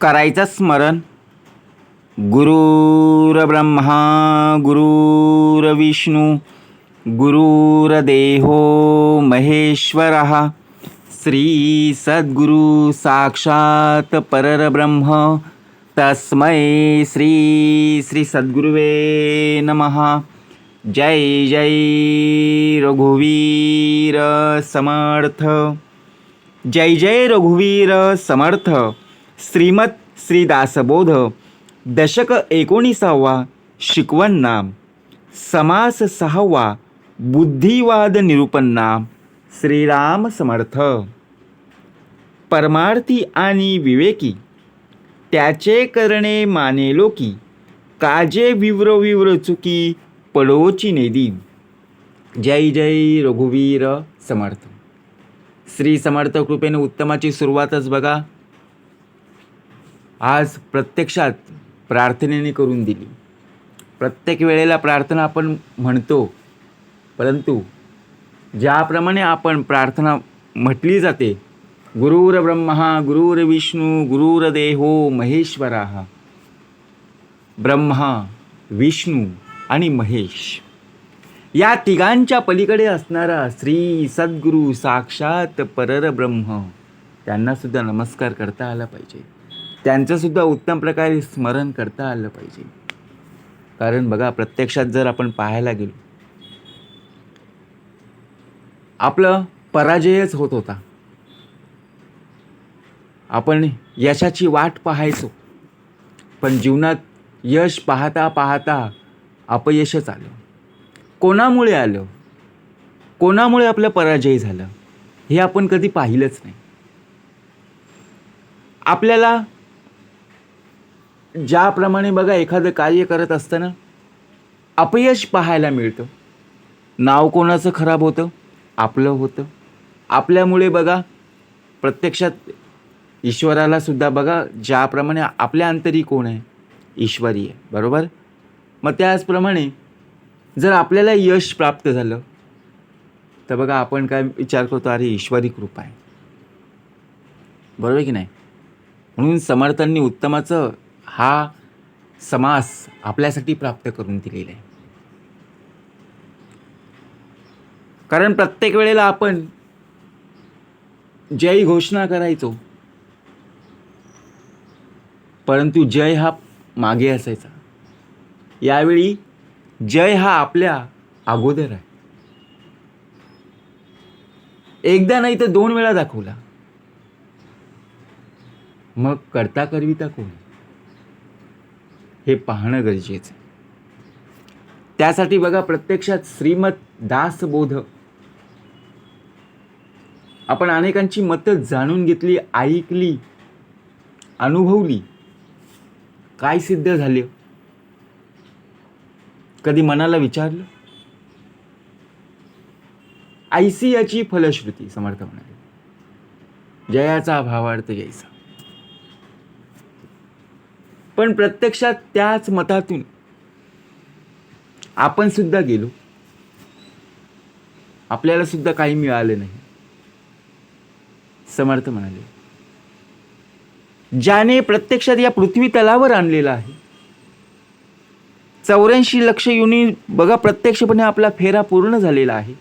करायचं स्मरण. गुरुर्ब्रह्मा गुरुर्विष्णू गुरुर्देहो महेश्वरः श्री सद्गुरु साक्षात परब्रह्म तस्मै श्री श्री सद्गुरुवे नमः. जय जय रघुवीर समर्थ. जय जय रघुवीर समर्थ. श्रीमत श्री दासबोध दशक 19वा शिकवण नाम समास 6वा बुद्धिवाद निरूपण नाम. श्रीराम समर्थ. परमार्थी आणि विवेकी त्याचे करणे माने लोकी काजे विव्र विव्र चुकी पडोची नेदी. जय जय रघुवीर समर्थ. श्री समर्थ कृपेने उत्तमाची सुरुवातच बघा आज प्रत्यक्षात प्रार्थनेने करून दिली. प्रत्येक वेळेला प्रार्थना आपण म्हणतो, परंतु ज्याप्रमाणे आपण प्रार्थना म्हटली जाते, गुरुर्ब्रह्मा गुरुर्विष्णू गुरुर्देहो महेश्वरः, ब्रह्मा विष्णू आणि महेश या तिघांच्या पलीकडे असणारा श्री सद्गुरु साक्षात परब्रह्म, त्यांना सुद्धा नमस्कार करता आला पाहिजे. त्यांचं सुद्धा उत्तम प्रकारे स्मरण करता आलं पाहिजे. कारण बघा प्रत्यक्षात जर आपण पाहायला गेलो, आपलं पराजयच होत होता. आपण यशाची वाट पाहायचो, पण जीवनात यश पाहता पाहता अपयशच आलं. कोणामुळे आलं, कोणामुळे आपलं पराजय झालं हे आपण कधी पाहिलंच नाही. आपल्याला ज्याप्रमाणे बघा एखादं कार्य करत असताना अपयश पाहायला मिळतं, नाव कोणाचं खराब होतं, आपलं होतं. आपल्यामुळे बघा प्रत्यक्षात ईश्वराला सुद्धा बघा ज्याप्रमाणे आपल्या अंतरी कोण आहे, ईश्वरी आहे, बरोबर. मग त्याचप्रमाणे जर आपल्याला यश प्राप्त झालं तर बघा आपण काय विचार करतो, अरे ईश्वरी कृपा आहे, बरोबर की नाही. म्हणून समर्थांनी उत्तमाचं हा समास आपल्यासाठी प्राप्त करून दिलेला आहे. कारण प्रत्येक वेळेला आपण जय घोषणा करायचो, परंतु जय हा मागे असायचा. यावेळी जय हा आपल्या अगोदर आहे. एकदा नाही तर 2 वेळा दाखवला, मग करता करविता कोण हे पाहणं गरजेचं आहे. त्यासाठी बघा प्रत्यक्षात श्रीमत दासबोध आपण अनेकांची मतं जाणून घेतली, ऐकली, अनुभवली. काय सिद्ध झाले, कधी मनाला विचारलं. ऐसी याची फलश्रुती समर्थ म्हणाले, जयाचा भावार्थ जैसा. पण प्रत्यक्षात त्याच मतातून आपण सुद्धा गेलो, आपल्याला सुद्धा काही मिळालं नाही. समर्थ म्हणाले, ज्याने प्रत्यक्षात या पृथ्वी तलावर आणलेला आहे, 84 लक्ष योनी बघा प्रत्यक्षपणे आपला फेरा पूर्ण झालेला आहे.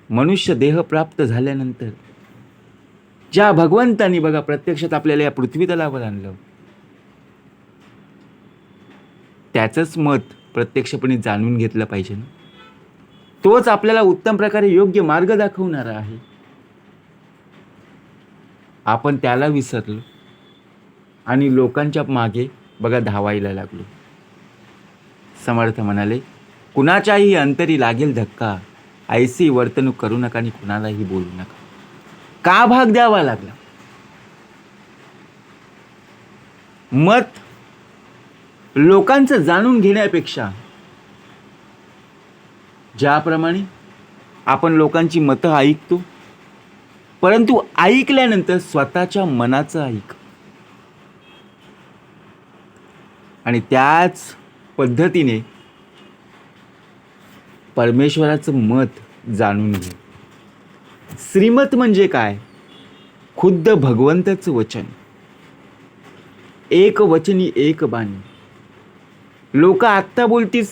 मनुष्य देह प्राप्त झाल्यानंतर ज्या भगवंतानी बघा प्रत्यक्षात आपल्याला या पृथ्वी तलावर आणलं, त्याचंच मत प्रत्यक्षपणे जाणून घेतलं पाहिजे ना. तोच आपल्याला उत्तम प्रकारे योग्य मार्ग दाखवणारा आहे. आपण त्याला विसरलो आणि लोकांच्या मागे बघा धावायला लागलो. समर्थ म्हणाले, कुणाच्याही अंतरी लागेल धक्का, ऐसी वर्तणूक करू नका आणि कुणालाही बोलू नका. का भाग द्यावा लागला. मत लोकांचं जाणून घेण्यापेक्षा ज्याप्रमाणे आपण लोकांची मतं ऐकतो, परंतु ऐकल्यानंतर स्वतःच्या मनाचं ऐक आणि त्याच पद्धतीने परमेश्वराचं मत जाणून घे. श्रीमत म्हणजे काय, खुद्द भगवंताचं वचन. एक वचनी एक बाणी. लोक आत्ता बोलतीस,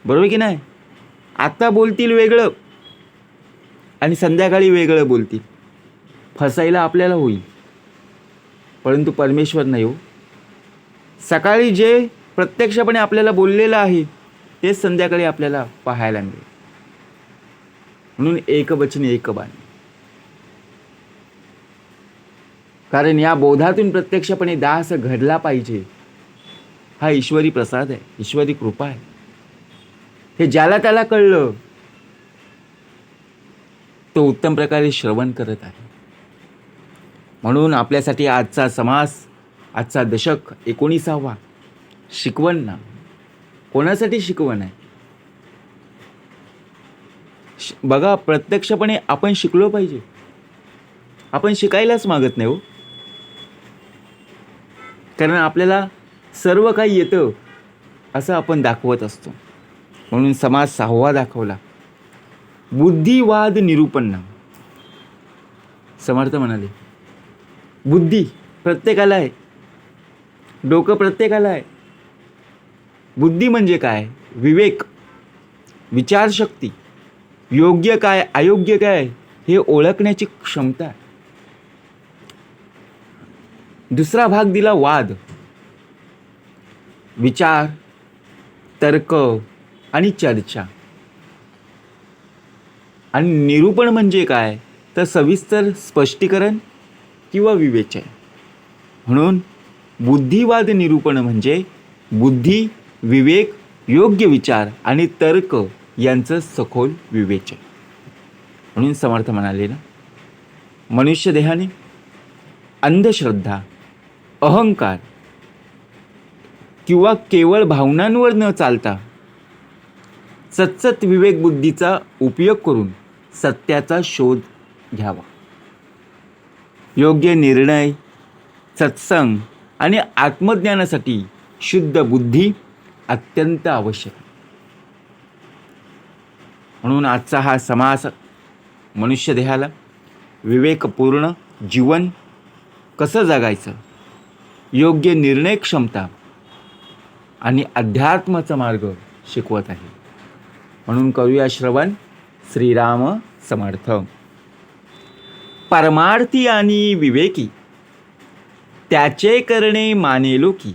बरोबर की नाही, आत्ता बोलतील वेगळं आणि संध्याकाळी वेगळं बोलतील. फसायला आपल्याला होईल, परंतु परमेश्वर नाही हो. सकाळी जे प्रत्यक्षपणे आपल्याला बोललेलं आहे तेच संध्याकाळी आपल्याला पाहायला मिळेल. म्हणून एकवचनी एक बाणी. कारण या बोधातून प्रत्यक्षपणे दास घडला पाहिजे. हा ईश्वरी प्रसाद आहे, ईश्वरी कृपा आहे. हे ज्याला त्याला कळलं तो उत्तम प्रकारे श्रवण करत आहे. म्हणून आपल्यासाठी आजचा समास, आजचा दशक 19वा शिकवण ना. कोणासाठी शिकवण आहे? बघा, प्रत्यक्षपणे आपण शिकलो पाहिजे. आपण शिकायलाच मागत नाही हो. कारण आपल्याला सर्व काही येतं असं आपण दाखवत असतो. म्हणून समास 6वा दाखवला, बुद्धिवाद निरूपण. समर्थ म्हणाले, बुद्धी प्रत्येकाला आहे, डोकं प्रत्येकाला आहे. बुद्धी म्हणजे काय? विवेक, विचारशक्ती, योग्य काय अयोग्य काय हे ओळखण्याची क्षमता आहे. दुसरा भाग दिला वाद, विचार, तर्क आणि चर्चा. आणि निरूपण म्हणजे काय? तर सविस्तर स्पष्टीकरण किंवा विवेचन. म्हणून बुद्धिवाद निरूपण म्हणजे बुद्धी, विवेक, योग्य विचार आणि तर्क यांचं सखोल विवेचन. म्हणून समर्थ म्हणाले ना, मनुष्य देहाने अंधश्रद्धा, अहंकार किंवा केवळ भावनांवर न चालता सतसत विवेक बुद्धीचा उपयोग करून सत्याचा शोध घ्यावा. योग्य निर्णय, सत्संग आणि आत्मज्ञानासाठी शुद्ध बुद्धी अत्यंत आवश्यक. म्हणून आजचा हा समास मनुष्य देहाला विवेकपूर्ण जीवन कसं जगायचं, योग्य निर्णय क्षमता आणि अध्यात्माचा मार्ग शिकवत आहे. म्हणून करूया श्रवण श्रीराम समर्थ. परमार्थी आणि विवेकी त्याचे करणे मानेलो की,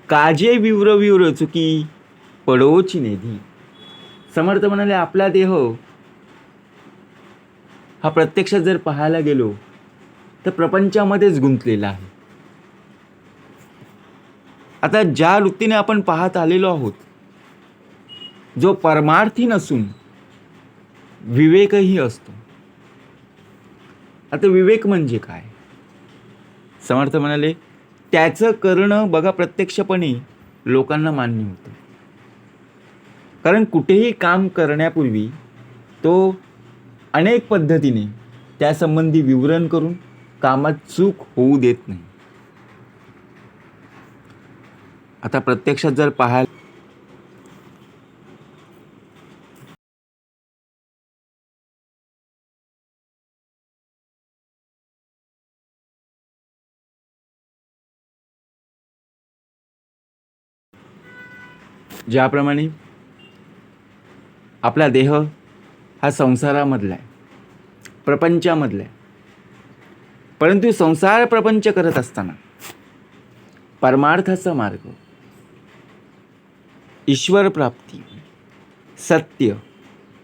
काजे विव्र विव्र चुकी पडोची नेधी. समर्थ म्हणाले, आपला देह हा प्रत्यक्षात जर पाहायला गेलो तर प्रपंचामध्येच गुंतलेला आहे. आता ज्या वृत्तीने आपण पाहत आलेलो आहोत, जो परमार्थी नसून विवेकही असतो. आता विवेक म्हणजे काय? समर्थ म्हणाले, त्याचं करणं बघा प्रत्यक्षपणे लोकांना मान्य होतं. कारण कुठेही काम करण्यापूर्वी तो अनेक पद्धतीने त्यासंबंधी विवरण करून कामात चूक होऊ देत नाही. आता प्रत्यक्षात जर पाहायला ज्याप्रमाणे आपला देह हा संसारामधला आहे, प्रपंचामधला आहे. परंतु संसार प्रपंच करत असताना परमार्थाचा मार्ग, ईश्वर प्राप्ती, सत्य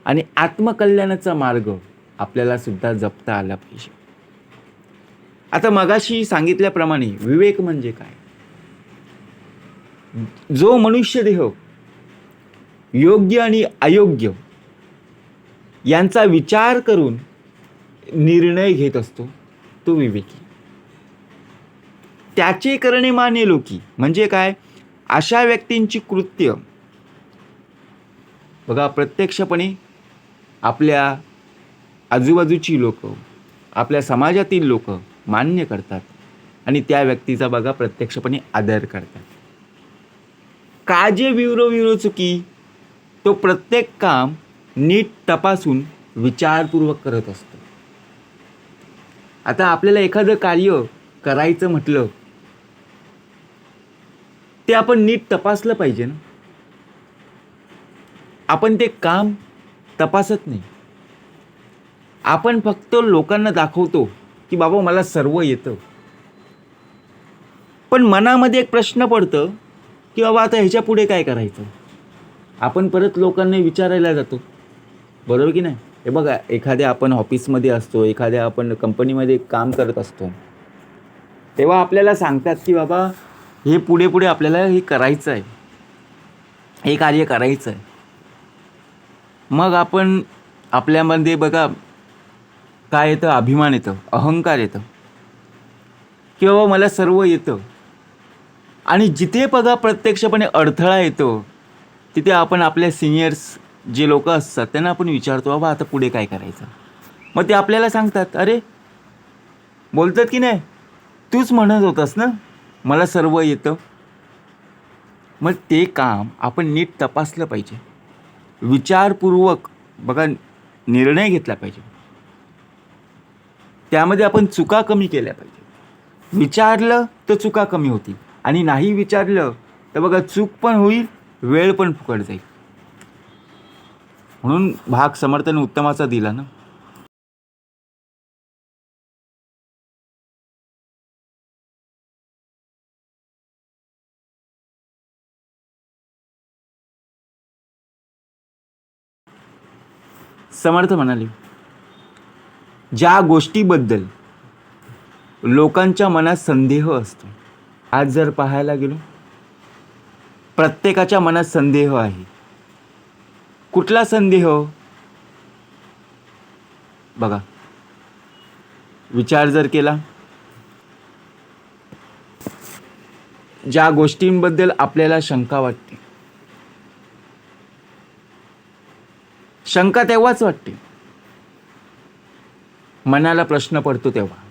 आणि आत्मकल्याणाचा मार्ग आपल्याला सुद्धा जपता आला पाहिजे. आता मगाशी सांगितल्याप्रमाणे विवेक म्हणजे काय? जो मनुष्य देह योग्य आणि अयोग्य यांचा विचार करून निर्णय घेत असतो तो विवेकी. त्याचे करणे मानेलो की म्हणजे काय? अशा व्यक्तींची कृत्य बघा प्रत्यक्षपणे आपल्या आजूबाजूची लोक, आपल्या समाजातील लोक मान्य करतात आणि त्या व्यक्तीचा बघा प्रत्यक्षपणे आदर करतात. काजे विव्र विव्र चुकी, तो प्रत्येक काम नीट तपासून विचारपूर्वक करत असतो. आता आपल्याला एखादं कार्य करायचं म्हटलं ते आपण नीट तपासलं पाहिजे ना. आपण ते काम तपासत नाही. आपण फक्त लोकांना दाखवतो की बाबा मला सर्व येतं. पण मनामध्ये एक प्रश्न पडतं की बाबा आता ह्याच्या पुढे काय करायचं. आपण परत लोकांना विचारायला जातो, बरोबर की नाही. हे बघा, एखाद्या आपण ऑफिसमध्ये असतो, एखाद्या आपण कंपनीमध्ये काम करत असतो, तेव्हा आपल्याला सांगतात की बाबा हे पुढे पुढे आपल्याला हे करायचं आहे, हे कार्य करायचं आहे. मग आपण आपल्यामध्ये बघा काय येतं, अभिमान येतं, अहंकार येतं की बाबा मला सर्व येतं. आणि जिथे बघा प्रत्यक्षपणे अडथळा येतो तिथे आपण आपल्या सिनियर्स जे लोक असतात त्यांना आपण विचारतो बाबा आता पुढे काय करायचं. मग ते आपल्याला सांगतात, अरे बोलतात की नाही, तूच म्हणत होतास ना मला सर्व येतं. मग ते काम आपण नीट तपासलं पाहिजे, विचारपूर्वक बघा निर्णय घेतला पाहिजे. त्यामध्ये आपण चुका कमी केल्या पाहिजे. विचारलं तर चुका कमी होतील, आणि नाही विचारलं तर बघा चूक पण होईल, वेळ पण फुकट जाईल. म्हणून भाग समर्थन उत्तमाचा दिला ना. समर्थ म्हणाले, ज्या गोष्टीबद्दल लोकांच्या मनात संदेह असतो. आज जर पाहायला गेलो, प्रत्येकाच्या मनात संदेह आहे. कुठला संदेह बघा, विचार जर केला, ज्या गोष्टींबद्दल आपल्याला शंका वाटते, शंका तेव्हाच वाटते मनाला प्रश्न पडतो तेव्हा.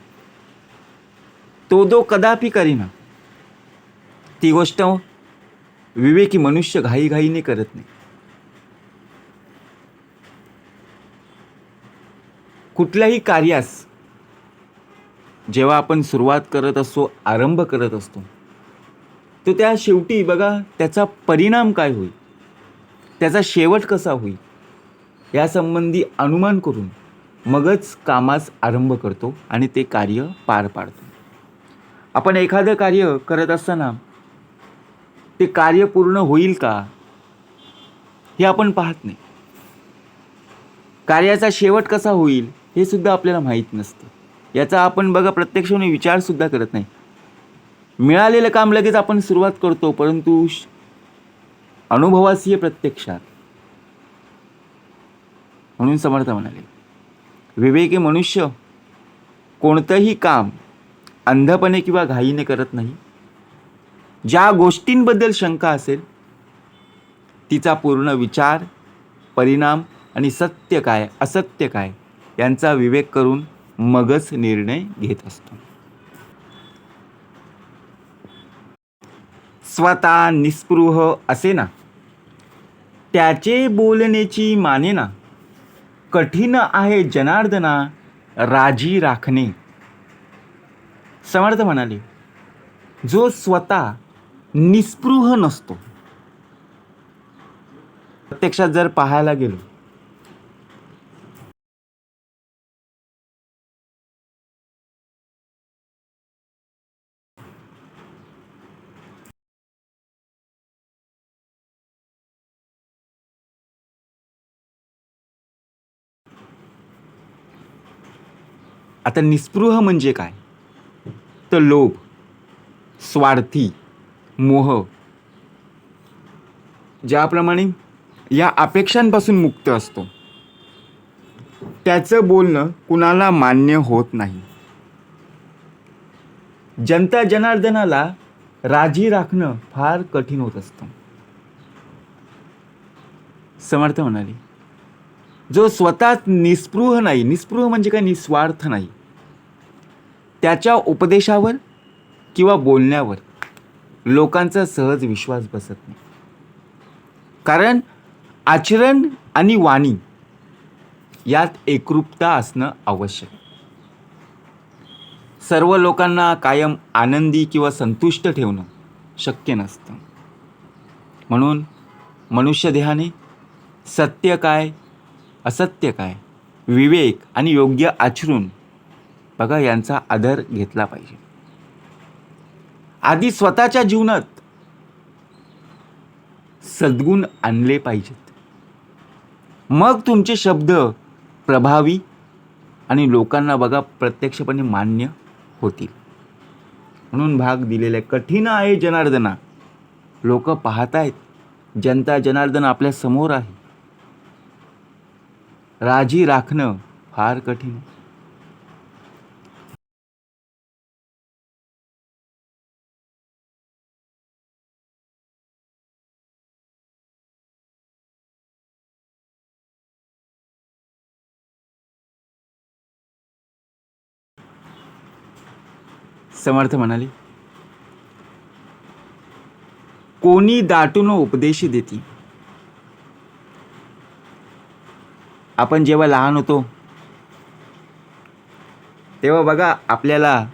तो कदापि करीना ती गोष्ट विवेकी मनुष्य घाईघाईने करत नाही. कुठल्याही कार्यास जेव्हा आपण सुरुवात करत असतो, आरंभ करत असतो, तो त्या शेवटी बघा त्याचा परिणाम काय होईल, त्याचा शेवट कसा होईल यासंबंधी अनुमान करून मगच कामास आरंभ करतो आणि ते कार्य पार पाडतो. आपण एखादं कार्य करत असताना ते कार्य पूर्ण होईल का हे आपण पाहत नाही. कार्याचा शेवट कसा होईल हे सुद्धा आपल्याला माहीत नसतं. याचा आपण बघा प्रत्यक्षपणे विचारसुद्धा करत नाही. मिळालेलं काम लगेच आपण सुरुवात करतो, परंतु अनुभवासी प्रत्यक्षात. म्हणून समर्थ म्हणाले, विवेकी मनुष्य कोणतंही काम अंधपणे किंवा घाईने करत नाही. ज्या गोष्टींबद्दल शंका असेल तिचा पूर्ण विचार, परिणाम आणि सत्य काय असत्य काय यांचा विवेक करून मगच निर्णय घेत असतो. स्वतः निस्पृह असे ना, त्याचे बोलण्याची माने ना, कठीण आहे जनार्दना राजी राखणे. समर्थ म्हणाले, जो स्वतः निस्पृह नसतो, प्रत्यक्षात जर पाहायला गेलो आता निस्पृह म्हणजे काय, तर लोभ, स्वार्थी, मोह, ज्याप्रमाणे या अपेक्षांपासून मुक्त असतो, त्याचं बोलणं कुणाला मान्य होत नाही. जनता जनार्दनाला राजी राखणं फार कठीण होत असतं. समर्थ म्हणाले, जो स्वतः निस्पृह नाही, निस्पृह म्हणजे काय, निस्वार्थ नाही, त्याच्या उपदेशावर किंवा बोलण्यावर लोकांचा सहज विश्वास बसत नाही. कारण आचरण आणि वाणी यात एकरूपता असणं आवश्यक. सर्व लोकांना कायम आनंदी किंवा संतुष्ट ठेवणं शक्य नसतं. म्हणून मनुष्य देहाने सत्य काय, असत्य काय, विवेक आणि योग्य आचरून बघा यांचा आदर घेतला पाहिजे. आधी स्वतःच्या जीवनात सद्गुण आणले पाहिजेत. मग तुमचे शब्द प्रभावी आणि लोकांना बघा प्रत्यक्षपणे मान्य होतील. म्हणून भाग दिलेला आहे. कठीण आहे जनार्दना, लोक पाहतायत, जनता जनार्दन आपल्या समोर आहे. राजी राखणं फार कठीण. समर्थ म्हणाले, कोणी दाटून उपदेश देती. आपण जेव्हा लहान होतो तेव्हा बघा आपल्याला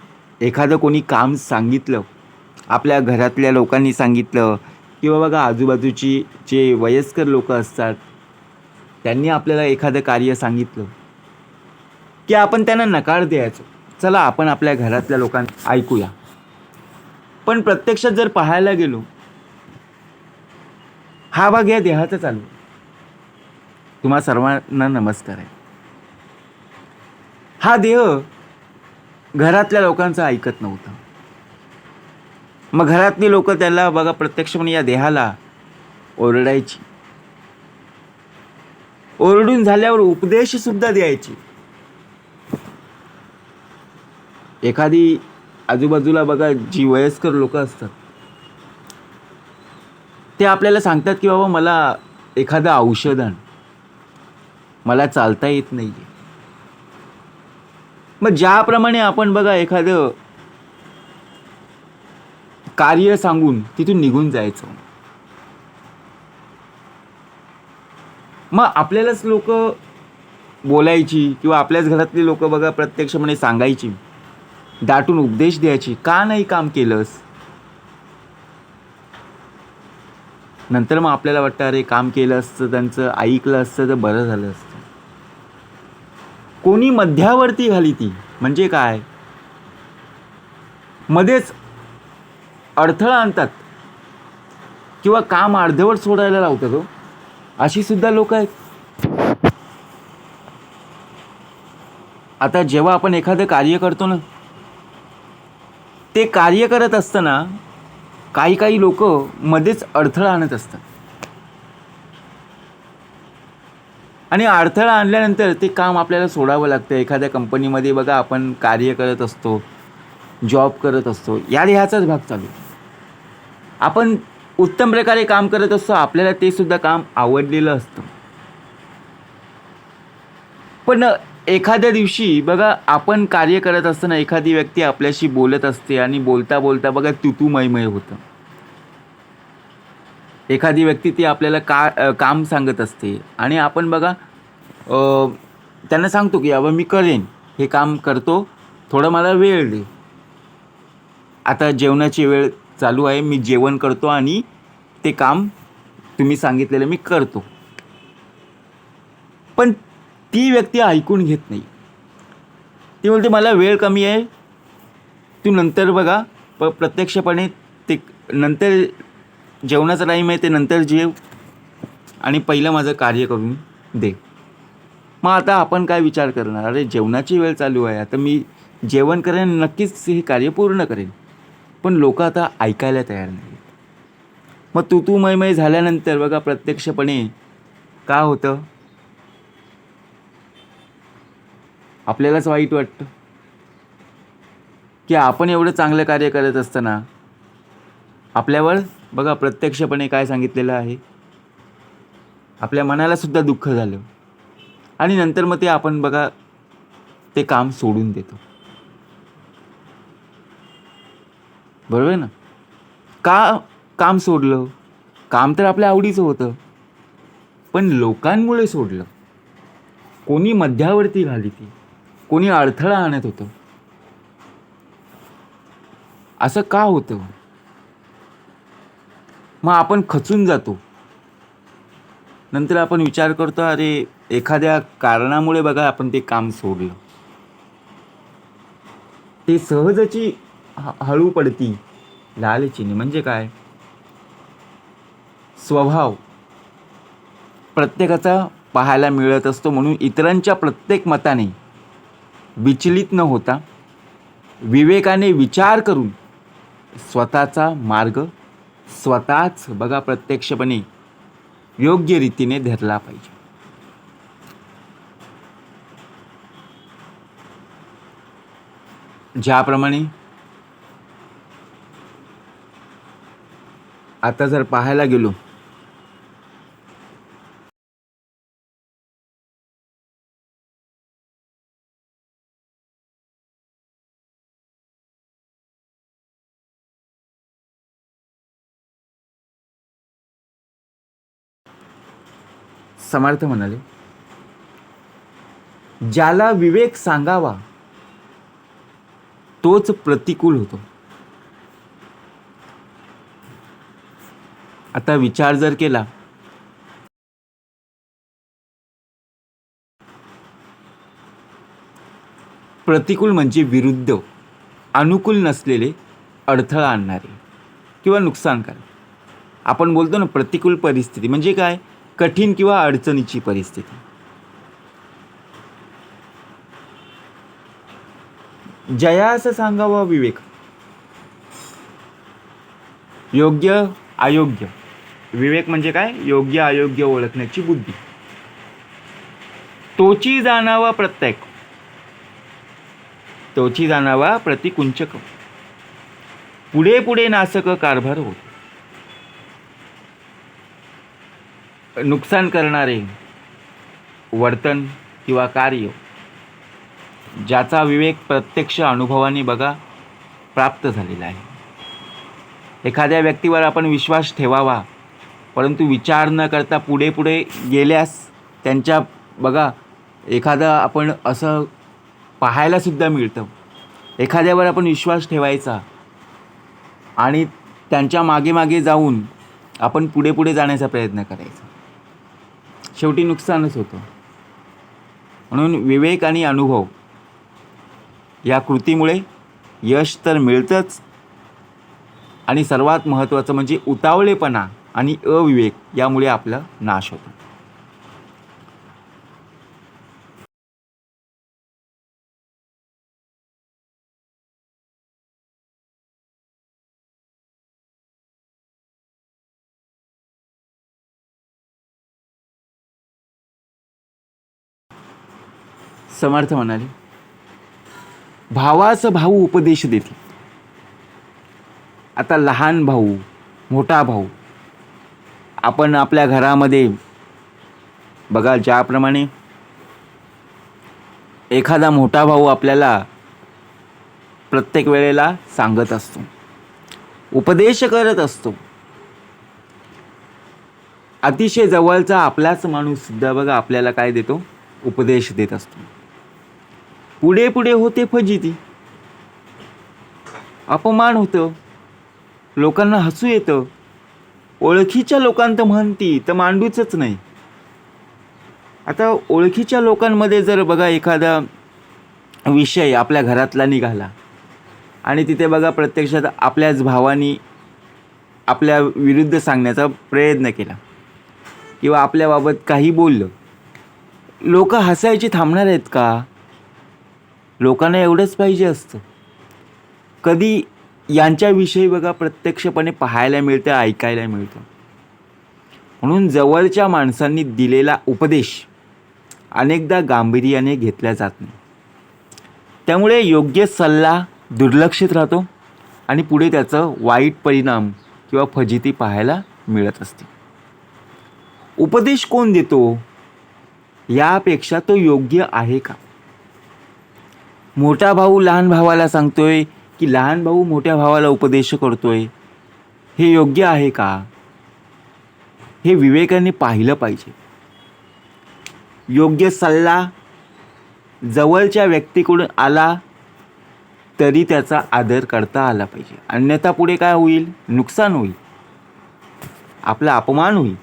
एखादं कोणी काम सांगितलं, आपल्या घरातल्या लोकांनी सांगितलं किंवा बघा आजूबाजूची जे वयस्कर लोक असतात त्यांनी आपल्याला एखादं कार्य सांगितलं की आपण त्यांना नकार द्यायचो. चला आपण आपल्या घरातल्या लोकांना ऐकूया. पण प्रत्यक्षात जर पाहायला गेलो, हा भाग या देहाचा चालू. तुम्हा सर्वांना नमस्कार आहे. हा देह घरातल्या लोकांचं ऐकत नव्हता. मग घरातली लोक त्याला बघा प्रत्यक्षपणे या देहाला ओरडायची. ओरडून झाल्यावर उपदेश सुद्धा द्यायची. एखादी आजूबाजूला बघा जी वयस्कर लोक असतात ते आपल्याला सांगतात की बाबा मला एखादं औषध आण, मला चालता येत नाही. मग ज्याप्रमाणे आपण बघा एखादं कार्य सांगून तिथून निघून जायचं, मग आपल्यालाच लोक बोलायची किंवा आपल्याच घरातली लोक बघा प्रत्यक्षपणे सांगायची, दाटून उपदेश द्यायची, का नाही काम केलंस. नंतर मग आपल्याला वाटतं अरे काम केलं असतं, त्यांचं ऐकलं असतं तर बरं झालं असतं. कोणी मध्यावर्ती घाली ती म्हणजे काय, मध्येच अडथळा आणतात किंवा काम अर्धवट सोडायला लावतात. हो, अशी सुद्धा लोक आहेत. आता जेव्हा आपण एखादं कार्य करतो ना, ते कार्य करत असताना काही काही लोक मध्येच अडथळा आणत असतात आणि अडथळा आणल्यानंतर ते काम आपल्याला सोडावं लागतं. एखाद्या कंपनीमध्ये बघा आपण कार्य करत असतो, जॉब करत असतो, या देहाचाच भाग चालू. आपण उत्तम प्रकारे काम करत असतो, आपल्याला ते सुद्धा काम आवडलेलं असतं. पण एखाद्या दिवशी बघा आपण कार्य करत असताना एखादी व्यक्ती आपल्याशी बोलत असते आणि बोलता बोलता बघा तुतूमयमय होतं. एखादी व्यक्ती ती आपल्याला काम सांगत असते आणि आपण बघा त्यांना सांगतो की बाबा मी करेन, हे काम करतो, थोडं मला वेळ दे, आता जेवणाची वेळ चालू आहे, मी जेवण करतो आणि ते काम तुम्ही सांगितलेलं मी करतो. पण ती व्यक्ती ऐकून घेत नाही. ती बोलते मला वेळ कमी आहे, तू नंतर बघा, प्रत्यक्षपणे ते नंतर जेवणाचा टाईम आहे, ते नंतर जेव आणि पहिलं माझं कार्य करून दे. मग आता आपण काय विचार करणार, अरे जेवणाची वेळ चालू आहे, आता मी जेवण करेन, नक्कीच हे कार्य पूर्ण करेन. पण लोक आता ऐकायला तयार नाही. मग तू मय झाल्यानंतर बघा प्रत्यक्षपणे काय होतं, आपल्यालाच वाईट वाटतं की आपण एवढं चांगलं कार्य करत असताना आपल्यावर बघा प्रत्यक्षपणे काय सांगितलेलं आहे, आपल्या मनाला सुद्धा दुःख झालं आणि नंतर मग ते आपण बघा ते काम सोडून देतो. बरोबर ना. का काम सोडलं, काम तर आपल्या आवडीचं होतं, पण लोकांमुळे सोडलं. कोणी मध्यावर्ती घाली ती, कोणी अडथळा आणत होतं. असं का होतं. मग आपण खचून जातो. नंतर आपण विचार करतो, अरे एखाद्या कारणामुळे बघा आपण ते काम सोडलं. ते सहजची हळू पडती लाल चिनी म्हणजे काय? स्वभाव प्रत्येकाचा पाहायला मिळत असतो. म्हणून इतरांच्या प्रत्येक मताने विचलित न होता विवेकाने विचार करून स्वतःचा मार्ग स्वतःच बघा प्रत्यक्षपणे योग्य रीतीने धरला पाहिजे. ज्याप्रमाणे आता जर पाहायला गेलो समर्थ म्हणाले, ज्याला विवेक सांगावा तोच प्रतिकूल होतो. आता विचार जर केला प्रतिकूल म्हणजे विरुद्ध, अनुकूल नसलेले, अडथळा आणणारे किंवा नुकसानकारक. आपण बोलतो ना प्रतिकूल परिस्थिती म्हणजे काय? कठीण किंवा अडचणीची परिस्थिती. जयास सांगावा विवेक, योग्य अयोग्य. विवेक म्हणजे काय? योग्य अयोग्य ओळखण्याची बुद्धी. तोची जाणावा प्रत्येक, तोची जाणावा प्रतिकुंचक, पुढे पुढे नासक कारभार होत. नुकसान करणारे वर्तन किंवा कार्य ज्याचा विवेक प्रत्यक्ष अनुभवाने बघा प्राप्त झालेला आहे. एखाद्या व्यक्तीवर आपण विश्वास ठेवावा, परंतु विचार न करता पुढे पुढे गेल्यास त्यांच्या बघा एखादा आपण असं पाहायलासुद्धा मिळतं. एखाद्यावर आपण विश्वास ठेवायचा आणि त्यांच्या मागे मागे जाऊन आपण पुढे पुढे जाण्याचा प्रयत्न करायचा, शेवटी नुकसानच होतं. म्हणून विवेक आणि अनुभव या कृतीमुळे यश तर मिळतंच, आणि सर्वात महत्त्वाचं म्हणजे उतावळेपणा आणि अविवेक यामुळे आपला नाश होतो. समर्थ म्हणाले, भावास भाऊ उपदेश देतील. आता लहान भाऊ मोठा भाऊ आपण आपल्या घरामध्ये बघा, ज्याप्रमाणे एखादा मोठा भाऊ आपल्याला प्रत्येक वेळेला सांगत असतो, उपदेश करत असतो. अतिशय जवळचा आपलाच माणूस सुद्धा बघा आपल्याला काय देतो? उपदेश देत असतो. पुढे पुढे होते फजिती, अपमान होतं, लोकांना हसू येतं. ओळखीच्या लोकांत म्हणती तर मांडूच नाही. आता ओळखीच्या लोकांमध्ये जर बघा एखादा विषय आपल्या घरातला निघाला आणि तिथे बघा प्रत्यक्षात आपल्याच भावानी आपल्या विरुद्ध सांगण्याचा प्रयत्न केला किंवा आपल्याबाबत काही बोललं, लोक हसायची थांबणार आहेत का? लोकांना एवढंच पाहिजे असतं. कधी यांच्याविषयी बघा प्रत्यक्षपणे पाहायला मिळतं, ऐकायला मिळतं. म्हणून जवळच्या माणसांनी दिलेला उपदेश अनेकदा गांभीर्याने घेतला जात नाही. त्यामुळे योग्य सल्ला दुर्लक्षित राहतो आणि पुढे त्याचं वाईट परिणाम किंवा फजिती पाहायला मिळत असते. उपदेश कोण देतो यापेक्षा तो योग्य आहे का? मोठा भाऊ लहान भावाला सांगतोय की लहान भाऊ मोठ्या भावाला उपदेश करतोय, हे योग्य आहे का? हे विवेकाने पाहिलं पाहिजे. योग्य सल्ला जवळच्या व्यक्तीकडून आला तरी त्याचा आदर करता आला पाहिजे, अन्यथा पुढे काय होईल? नुकसान होईल. आपला अपमान होईल.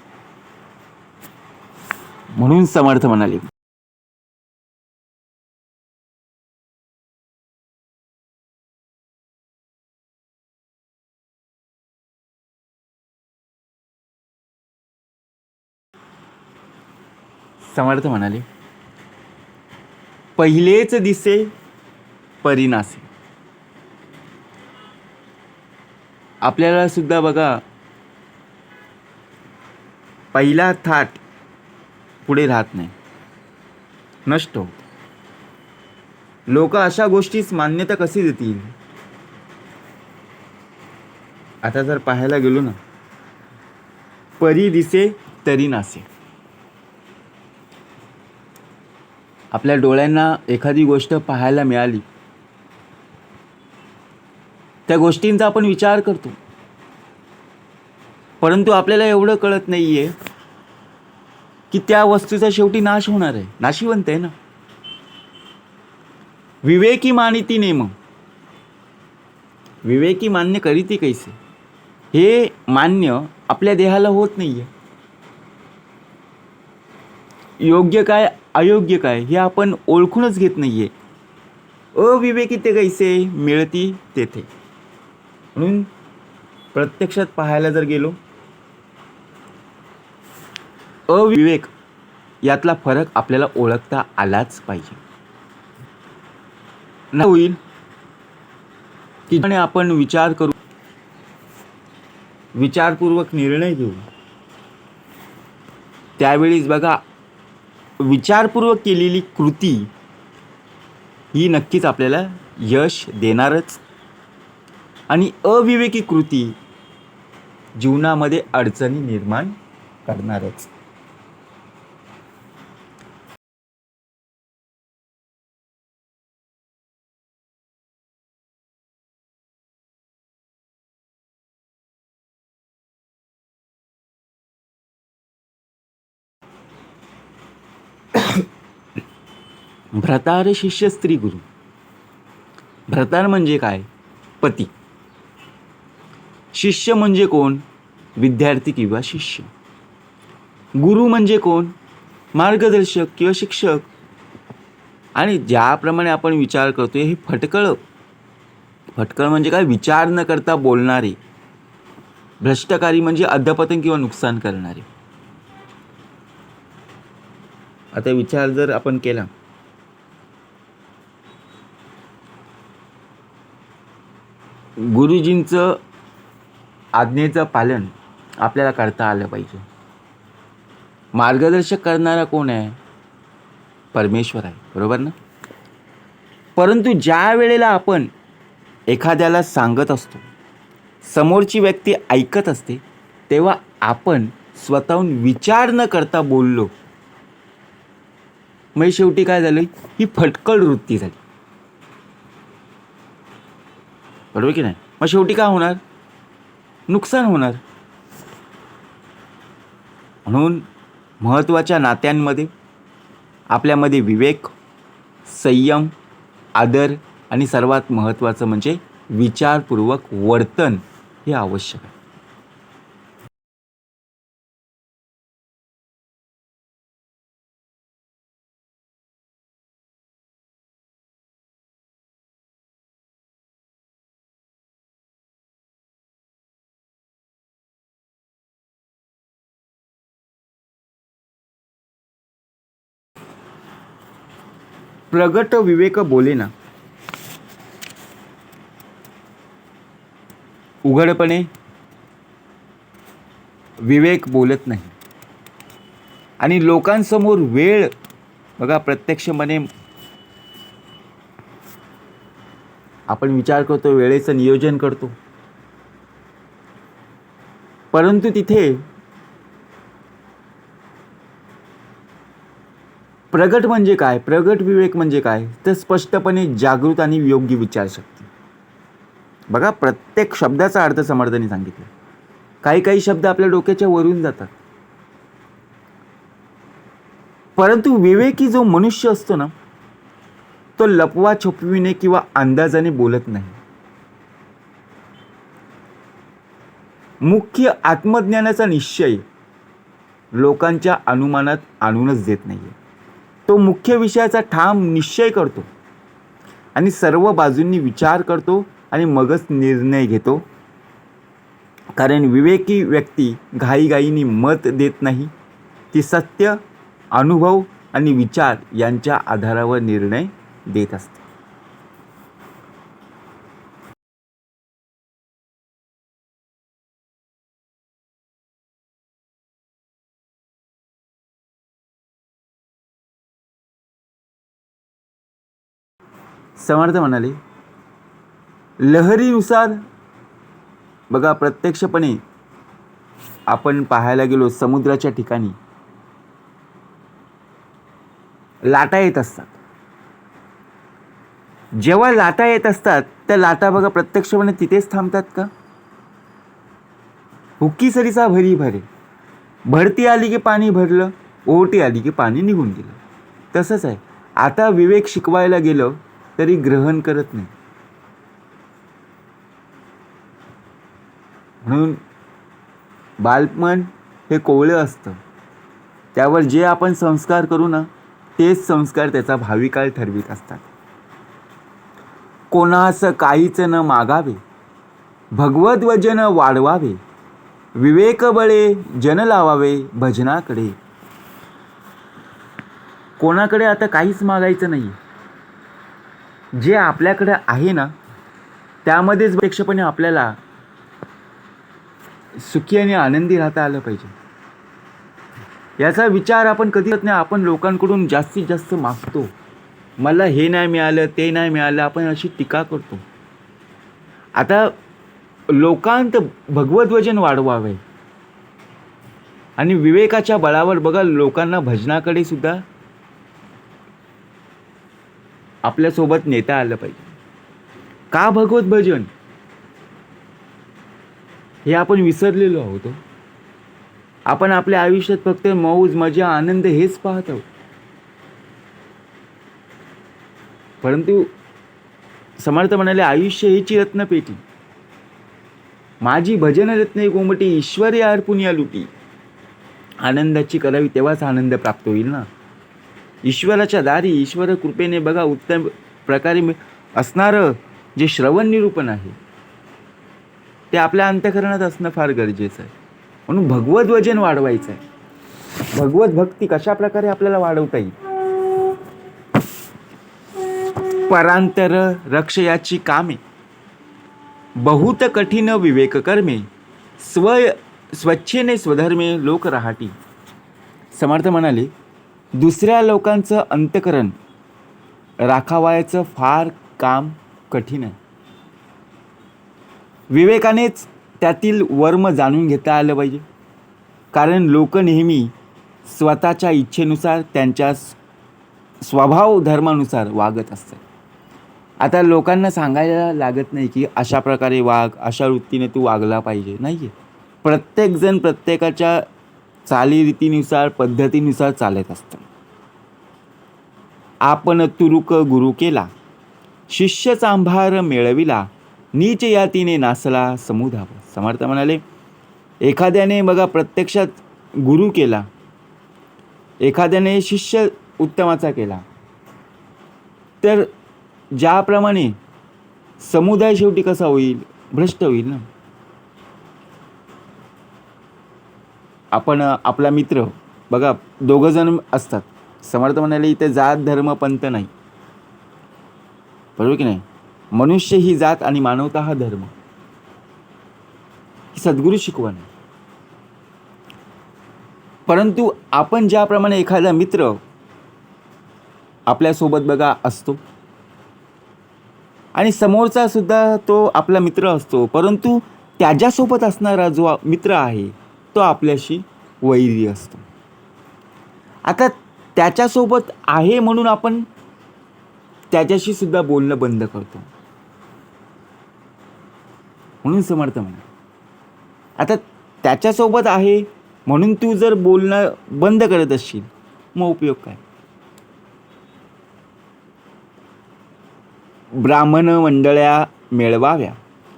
म्हणून समर्थ म्हणाले, समर्थ म्हणाले, पहिलेच दिसे परिनासे. आपल्याला सुद्धा बघा, पहिला थाट पुढे राहत नाही, नष्ट होत. लोक अशा गोष्टीस मान्यता कशी देतील? आता जर पाहायला गेलो ना, परी दिसे तरी नासे. आपल्या डोळ्यांना एखादी गोष्ट पाहायला मिळाली, त्या गोष्टींचा आपण विचार करतो, परंतु आपल्याला एवढं कळत नाहीये की त्या वस्तूचा शेवटी नाश होणार आहे. नाशिवंत आहे ना. विवेकी मानिती नेम, विवेकी मान्य करीती कैसे, हे मान्य आपल्या देहाला होत नाहीये. योग्य काय अयोग्य काय हे आपण ओळखूनच घेत नाहीये. अविवेकी ते कैसे मिळती तेथे. म्हणून प्रत्यक्षात पाहायला जर गेलो, अविवेक यातला फरक आपल्याला ओळखता आलाच पाहिजे. ना होईल की आपण विचार करू, विचारपूर्वक निर्णय घेऊ, त्यावेळीच बघा विचारपूर्वक केलेली कृती ही नक्कीच आपल्याला यश देणारच, आणि अविवेकी कृती जीवनामध्ये अडचणी निर्माण करणारच. भ्रतार शिष्य स्त्री गुरु. भ्रतार म्हणजे काय? पती. शिष्य म्हणजे कोण? विद्यार्थी किंवा शिष्य. गुरु म्हणजे कोण? मार्गदर्शक किंवा शिक्षक. आणि ज्याप्रमाणे आपण विचार करतोय हे फटकळ. फटकळ म्हणजे काय? विचार न करता बोलणारे. भ्रष्टकारी म्हणजे अधपतन किंवा नुकसान करणारे. आता विचार जर आपण केला, गुरुजींचं आज्ञेचं पालन आपल्याला करता आलं पाहिजे. मार्गदर्शक करणारा कोण आहे? परमेश्वर आहे, बरोबर ना? परंतु ज्या वेळेला आपण एखाद्याला सांगत असतो, समोरची व्यक्ती ऐकत असते, तेव्हा आपण स्वतःहून विचार न करता बोललो, मग शेवटी काय झालं? ही फटकळ वृत्ती झाली, बरोबर की नाही? मग शेवटी काय होणार? नुकसान होणार. म्हणून महत्त्वाच्या नात्यांमध्ये आपल्यामध्ये विवेक, संयम, आदर आणि सर्वात महत्त्वाचं म्हणजे विचारपूर्वक वर्तन हे आवश्यक आहे. प्रगट विवेक बोले ना, उघडपणे विवेक बोलत नाही. आणि लोकांसमोर वेळ बघा, प्रत्यक्षपणे आपण विचार करतो, वेळेचं नियोजन करतो, परंतु तिथे प्रगट म्हणजे काय? प्रगट विवेक म्हणजे काय? तर स्पष्टपणे जागृत आणि योग्य विचारशक्ती. बघा, प्रत्येक शब्दाचा अर्थ समर्थाने सांगितलं. काही काही शब्द आपल्या डोक्याच्या वरून जातात, परंतु विवेकी जो मनुष्य असतो ना, तो लपवा छपवीने किंवा अंदाजाने बोलत नाही. मुख्य आत्मज्ञानाचा निश्चय लोकांच्या अनुमानात आणूनच देत नाही आहे. तो मुख्य विषयाचा ठाम निश्चय करतो आणि सर्व बाजूंनी विचार करतो आणि मगच निर्णय घेतो. कारण विवेकी व्यक्ती घाईघाईने मत देत नाही. ती सत्य, अनुभव आणि विचार यांच्या आधारावर निर्णय देत असते. समर्थ म्हणाले, लहरीनुसार बघा, प्रत्यक्षपणे आपण पाहायला गेलो समुद्राच्या ठिकाणी लाटा येत असतात. जेव्हा लाटा येत असतात त्या लाटा बघा प्रत्यक्षपणे तिथेच थांबतात का? हुक्की सरीचा भरी भरे, भरती आली की पाणी भरलं, ओहोटी आली की पाणी निघून गेलं. तसंच आहे. आता विवेक शिकवायला गेलं तरी ग्रहण करत नाही. म्हणून बालपण हे कोवळं असतं. त्यावर जे आपण संस्कार करू ना तेच संस्कार त्याचा भावी काळ ठरवित असतात. कोणास काहीच न मागावे, भगवत वचन वाढवावे, विवेक बळे जन लावावे भजनाकडे. कोणाकडे आता काहीच मागायचं नाही. जे आपल्याकडे आहे ना त्यामध्येच प्रत्यक्षपणे आपल्याला सुखी आणि आनंदी राहता आलं पाहिजे. याचा विचार आपण कधी करत नाही. आपण लोकांकडून जास्तीत जास्त मागतो, मला हे नाही मिळालं, ते नाही मिळालं, आपण अशी टीका करतो. आता लोकांत भगवत वचन वाढवावे आणि विवेकाच्या बळावर बघा लोकांना भजनाकडे सुद्धा आपल्यासोबत नेता आलं पाहिजे. का भगवत भजन हे आपण विसरलेलो आहोत. आपण आपल्या आयुष्यात फक्त मौज मजा आनंद हेच पाहत आहोत. परंतु समर्थ म्हणाले, आयुष्य हीची रत्नपेटी, माझी भजन रत्ने कोमटी, ईश्वरी अर्पुन या लुटी. आनंदाची करावी तेव्हाच आनंद प्राप्त होईल ना. ईश्वराच्या दारी ईश्वर कृपेने बघा उत्तम प्रकारे असणारं जे श्रवण निरूपण आहे ते आपल्या अंतःकरणात असणं फार गरजेचं आहे. म्हणून भगवत वचन वाढवायचं आहे. भगवत भक्ती कशा प्रकारे आपल्याला वाढवता येईल. परांतर रक्षयाची कामे, बहुत कठीण विवेक कर्मे, स्वच्छेने स्वधर्मे लोक राहाटी. समर्थ म्हणाले, दुसऱ्या लोकांचं अंतकरण राखावायचं फार काम कठीण आहे. विवेकानेच त्यातील वर्म जाणून घेता आलं पाहिजे. कारण लोक नेहमी स्वतःच्या इच्छेनुसार त्यांच्या स्वभाव धर्मानुसार वागत असतात. आता लोकांना सांगायला लागत नाही की अशा प्रकारे वाग, अशा वृत्तीने तू वागला पाहिजे. नाही आहे. प्रत्येकजण प्रत्येकाच्या चालीरीतीनुसार पद्धतीनुसार चालत असतं. आपण तुरुक गुरु केला, शिष्य चांभार मिळविला, नीच यातीने नासला समुधाव. समर्थ म्हणाले, एखाद्याने बघा प्रत्यक्षात गुरु केला, एखाद्याने शिष्य उत्तमाचा केला, तर ज्याप्रमाणे समुदाय शेवटी कसा होईल, भ्रष्ट होईल ना. आपण आपला मित्र बघा दोघं जण असतात. समर्थ म्हणाले, इथे जात धर्म पंथ नाही, बरोबर की नाही. मनुष्य ही जात आणि मानवता हा धर्म, ही सद्गुरू शिकवण. परंतु आपण ज्याप्रमाणे एखादा मित्र आपल्यासोबत बघा असतो आणि समोरचा सुद्धा तो आपला मित्र असतो, परंतु त्याच्यासोबत असणारा जो मित्र आहे तो आपल्याशी वैरी असतो. आता त्याच्यासोबत आहे म्हणून आपण त्याच्याशी सुद्धा बोलणं बंद करतो. म्हणून समर्थ म्हणा, आता त्याच्यासोबत आहे म्हणून तू जर बोलणं बंद करत असशील मग उपयोग काय. ब्राह्मण मंडळ्या मिळवाव्या,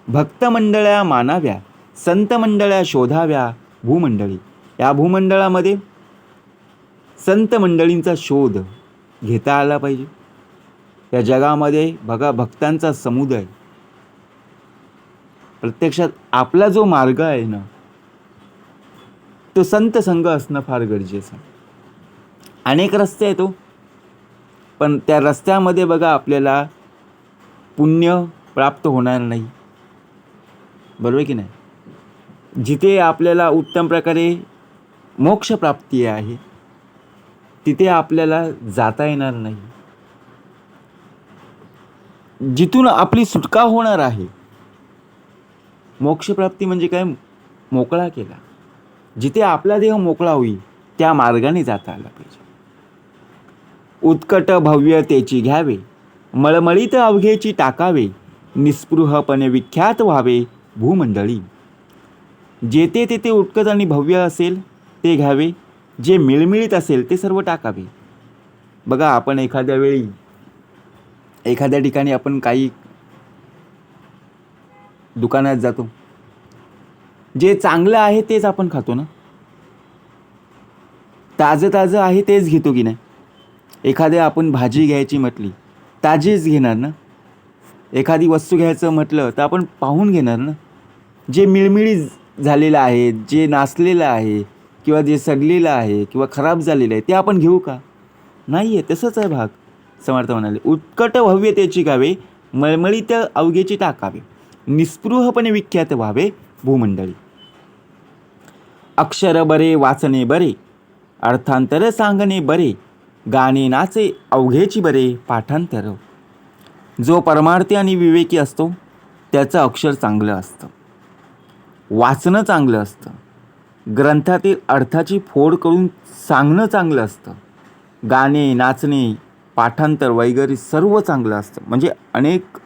भक्त मंडळ्या मानाव्या, संत मंडळ्या शोधाव्या भूमंडळी. या भूमंडळामध्ये संत मंडळींचा शोध घेता आला पाहिजे. या जगामध्ये बघा भक्तांचा समुदाय. प्रत्यक्षात आपला जो मार्ग आहे ना, तो संत संघ असणं फार गरजेचं आहे. अनेक रस्ते आहेत तो, पण त्या रस्त्यामध्ये बघा आपल्याला पुण्य प्राप्त होणार नाही. बरोबर की नाही? जिथे आपल्याला उत्तम प्रकारे मोक्ष प्राप्ती आहे तिथे आपल्याला जाता येणार नाही. जिथून आपली सुटका होणार आहे, मोक्षप्राप्ती म्हणजे काय? मोकळा केला. जिथे आपला देह मोकळा होईल त्या मार्गाने जाता आला पाहिजे. उत्कट भव्यतेची घ्यावे, मळमळीत अवघेची टाकावे, निस्पृहपणे विख्यात व्हावे भूमंडळी. जेथे तेथे उत्कट आणि भव्य असेल ते घ्यावे, जे मिळमिळीत असेल ते सर्व टाकावे. बघा आपण एखाद्या वेळी एखाद्या ठिकाणी आपण काही दुकानात जातो, जे चांगलं आहे तेच आपण खातो ना, ताजं ताजं आहे तेच घेतो की नाही. एखाद्या आपण भाजी घ्यायची म्हटली ताजीच घेणार ना. एखादी वस्तू घ्यायचं म्हटलं तर आपण पाहून घेणार ना. जे मिळमिळी झालेलं आहे, जे नासलेलं आहे किंवा जे सडलेलं आहे किंवा खराब झालेलं आहे ते आपण घेऊ का? नाही आहे. तसंच आहे भाग. समर्थ म्हणाले, उत्कट भव्यतेची गावे, मळमळीत अवघेची टाकावे, निस्पृहपणे विख्यात व्हावे भूमंडळी. अक्षर बरे वाचणे बरे, अर्थांतर सांगणे बरे, गाणे नाचे अवघेची बरे पाठांतर. जो परमार्थी आणि विवेकी असतो त्याचं अक्षर चांगलं असतं, वाचणं चांगलं असतं, ग्रंथातील अर्थाची फोड करून सांगणं चांगलं असतं, गाणे नाचणे पाठांतर वगैरे सर्व चांगलं असतं. म्हणजे अनेक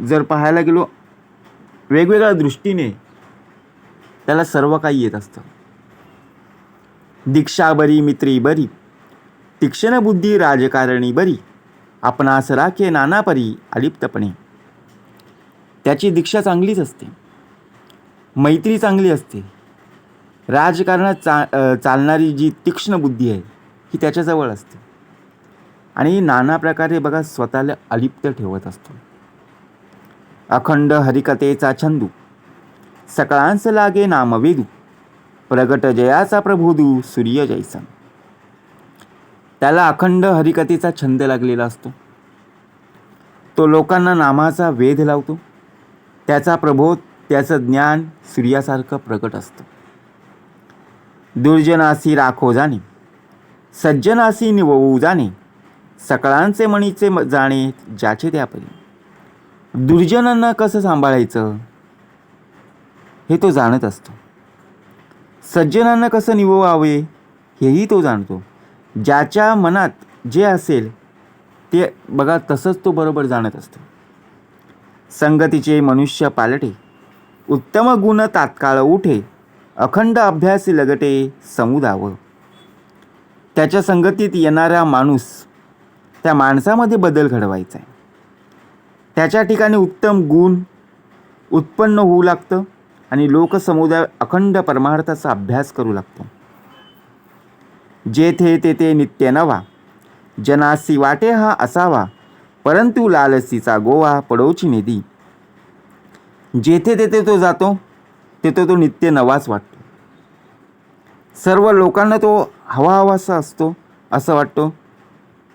जर पाहायला गेलो वेगवेगळ्या दृष्टीने त्याला सर्व काही येत असतं. दीक्षा बरी मित्री बरी, तीक्ष्ण बुद्धी राजकारणी बरी, आपणास राखे नानापरी अलिप्तपणे. त्याची दीक्षा चांगलीच असते, मैत्री चांगली असते, राजकारणात चालणारी जी तीक्ष्ण बुद्धी आहे ही त्याच्याजवळ असते आणि नाना प्रकारे बघा स्वतःला अलिप्त ठेवत असतो. अखंड हरिकथेचा छंदू, सकळांस लागे नामवेदू, प्रगट जयाचा प्रबोधू सूर्य जैसा. त्याला अखंड हरिकथेचा छंद लागलेला असतो. तो लोकांना नामाचा वेध लावतो. त्याचा प्रबोध, त्याचं ज्ञान सूर्यासारखं प्रगट असतं. दुर्जनासी राखो जाणे, सज्जनासी निववू जाणे, सकळांचे मणीचे जाणे ज्याचे त्यापरी. दुर्जनांना कसं सांभाळायचं हे तो जाणत असतो. सज्जनांना कसं निववावे हेही तो जाणतो. ज्याच्या मनात जे असेल ते बघा तसंच तो बरोबर जाणत असतो. संगतीचे मनुष्य पालटे, उत्तम गुण तात्काळ उठे, अखंड अभ्यास लगटे समुदाव. त्याच्या संगतीत येणारा माणूस, त्या माणसामध्ये बदल घडवायचा आहे. त्याच्या ठिकाणी उत्तम गुण उत्पन्न होऊ लागतं आणि लोकसमुदाय अखंड परमार्थाचा अभ्यास करू लागतो. जेथे तेथे नित्य नवा, जनासी वाटे हा असावा, परंतु लालसीचा गोवा पडोची निधी. जेथे तेथे तो जातो तेथे तो नित्य नवाच वाटतो. सर्व लोकांना तो हवा हवासा असतो. असं वाटतो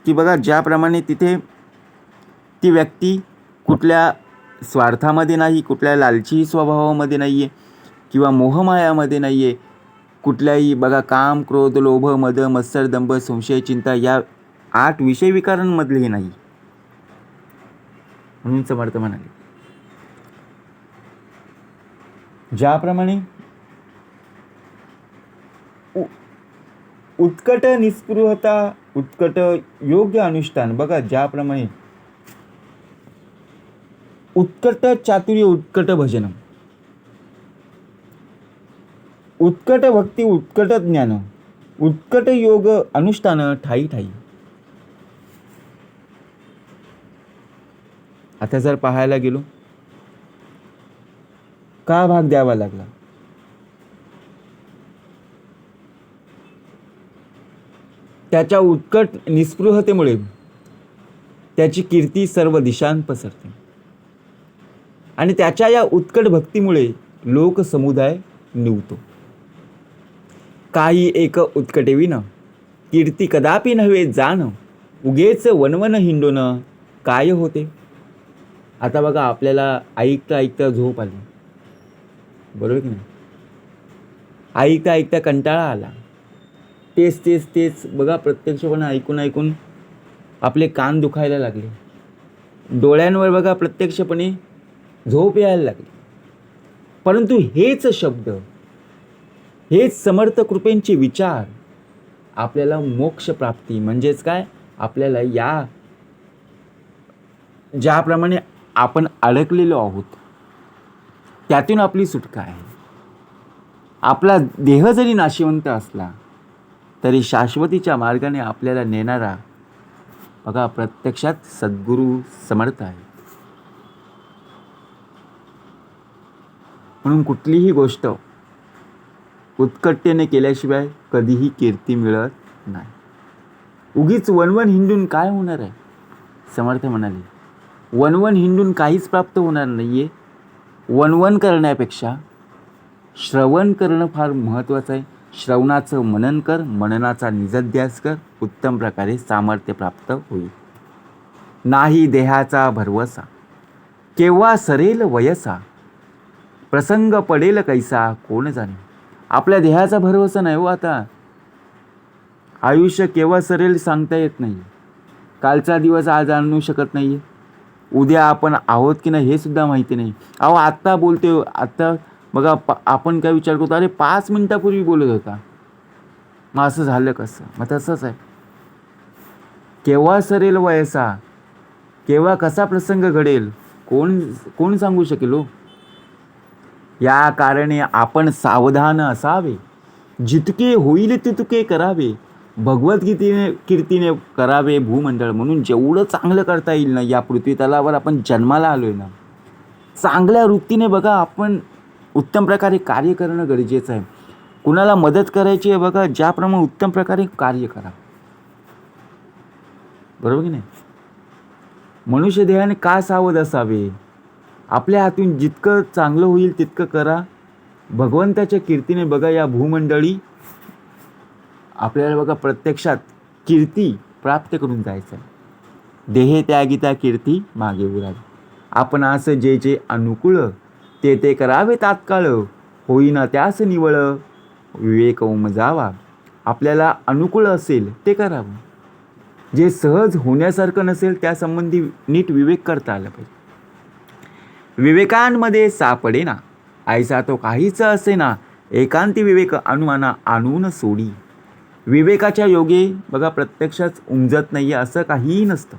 की बघा ज्याप्रमाणे तिथे ती व्यक्ती कुठल्या स्वार्थामध्ये नाही, कुठल्या लालची स्वभावामध्ये नाही आहे किंवा मोहमायामध्ये नाही आहे, कुठल्याही बघा काम क्रोध लोभ मद मत्सर दंभ संशय चिंता या 8 विषय विकारांमधलेही नाही. म्हणून समर्थ म्हणाले, ज्याप्रमाणे उत्कट निस्पृहता, उत्कट योग्य अनुष्ठान, बघा ज्याप्रमाणे उत्कट चातुर्य, उत्कट भजन, उत्कट भक्ती, उत्कट ज्ञान, उत्कट योग अनुष्ठान ठाई ठाई. आता जर पाहायला गेलो का भाग द्यावा लागला? त्याच्या उत्कट निस्पृहतेमुळे त्याची कीर्ती सर्व दिशांत पसरते आणि त्याच्या या उत्कट भक्तीमुळे लोकसमुदाय निवतो. काही एक उत्कटेविन कीर्ती कदापि नव्हे जाण, उगेच वनवन हिंडोन काय होते. आता बघा, आपल्याला ऐकता ऐकता झोप आली, बरोबर की नाही? ऐकता ऐकता कंटाळा आला, तेच तेच तेच बघा प्रत्यक्षपणे ऐकून ऐकून आपले कान दुखायला लागले, डोळ्यांवर बघा प्रत्यक्षपणे झोप यायला लागली. परंतु हेच शब्द, हेच समर्थ कृपेंचे विचार आपल्याला मोक्ष प्राप्ती म्हणजेच काय, आपल्याला या ज्याप्रमाणे आपण अडकलेलो आहोत त्यातून आपली सुटका आहे. आपला देह जरी नाशिवंत असला तरी शाश्वतीच्या मार्गाने आपल्याला नेणारा बघा प्रत्यक्षात सद्गुरू समर्थ आहे. म्हणून कुठलीही गोष्ट उत्कटतेने केल्याशिवाय कधीही कीर्ती मिळत नाही. उगीच वनवन हिंडून काय होणार आहे? समर्थ म्हणाले, वनवन हिंडून काहीच प्राप्त होणार नाहीये. वनवन करण्यापेक्षा श्रवण करणं फार महत्त्वाचं आहे. श्रवणाचं मनन कर, मननाचा निजध्यास कर, उत्तम प्रकारे सामर्थ्य प्राप्त होईल. नाही देहाचा भरवसा, केव्हा सरेल वयसा, प्रसंग पडेल कैसा कोण जाणे. आपल्या देहाचा भरवसा नाही हो. आता आयुष्य केव्हा सरेल सांगता येत नाही. कालचा दिवस आज आणू शकत नाही, उद्या आपण आहोत की नाही हे सुद्धा माहिती नाही. अहो आत्ता बोलते, आत्ता बघा आपण काय विचार करतो, अरे 5 मिनिटापूर्वी बोलत होता, मग असं झालं कसं? मग तसंच आहे, केव्हा सरेल वयसा, केव्हा कसा प्रसंग घडेल कोण सांगू शकेल हो. या कारणे आपण सावधान असावे, जितके होईल तितके करावे, भगवद्गीतेने कीर्तीने करावे भूमंडळ. म्हणून जेवढं चांगलं करता येईल ना, या पृथ्वी तलावर आपण जन्माला आलोय ना, चांगल्या वृत्तीने बघा आपण उत्तम प्रकारे कार्य करणं गरजेचं आहे. कुणाला मदत करायची आहे बघा, ज्याप्रमाणे उत्तम प्रकारे कार्य करा, बरोबर की नाही? मनुष्य देहाने का सावध असावे? आपल्या हातून जितकं चांगलं होईल तितकं करा. भगवंताच्या कीर्तीने बघा या भूमंडळी आपल्याला बघा प्रत्यक्षात कीर्ती प्राप्त करून जायचं आहे. देहे त्यागिता कीर्ती मागे उरावी. आपण असं जे जे अनुकूळ ते करावे तात्काळ, होईना त्यास निवळ विवेक उमजावा. आपल्याला अनुकूल असेल ते करावं, जे सहज होण्यासारखं नसेल त्यासंबंधी नीट विवेक करता आला पाहिजे. विवेकांमध्ये सापडेना ऐसा तो काहीच असेना, एकांती विवेक अनुमाना आणून सोडी. विवेकाच्या योगे बघा प्रत्यक्षात उमजत नाही असं काहीही नसतं.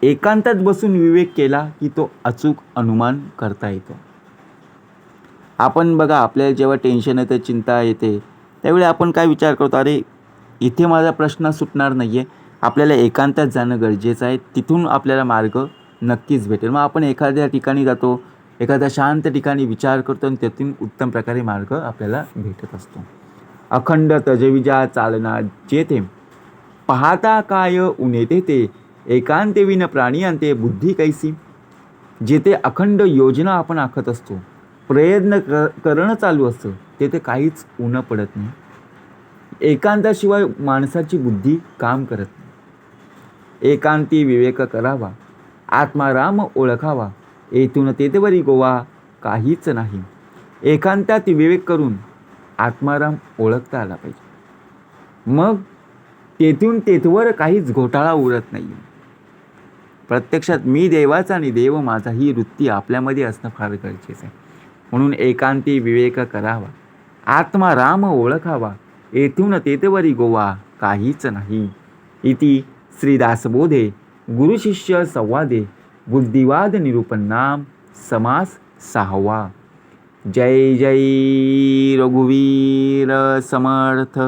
एकांतात बसून विवेक केला की तो अचूक अनुमान करता येतो. आपण बघा आपल्याला जेव्हा टेन्शन येतं, चिंता येते, त्यावेळी आपण काय विचार करतो, अरे इथे माझा प्रश्न सुटणार नाही आहे, आपल्याला एकांतात जाणं गरजेचं आहे, तिथून आपल्याला मार्ग नक्कीच भेटेल. मग आपण एखाद्या ठिकाणी जातो, एखाद्या शांत ठिकाणी विचार करतो आणि त्यातून उत्तम प्रकारे मार्ग आपल्याला भेटत असतो. अखंड तजविजा चालना जेथे, पाहता काय उने तेथे, एकांते विन प्राणी अंते बुद्धी कैसी. जेथे अखंड योजना आपण आखत असतो, प्रयत्न करणं चालू असतं, तेथे काहीच ऊन पडत नाही. एकांताशिवाय माणसाची बुद्धी काम करत नाही. एकांती विवेक करावा, आत्माराम ओळखावा, येथून तेथवरी गोवा काहीच नाही. एकांतात विवेक करून आत्माराम ओळखता आला पाहिजे, मग तेथून तेथवर काहीच घोटाळा उरत नाही. प्रत्यक्षात मी देवाचा आणि देव माझा ही वृत्ती आपल्यामध्ये असणं फार गरजेचं आहे. म्हणून एकांती विवेक करावा, आत्माराम ओळखावा, येथून तेथवरी गोवा काहीच नाही. इति श्रीदासबोधे गुरुशिष्य संवादे बुद्धिवाद निरूपन्नाम समास 6वा. जय जय रघुवीर समर्थ.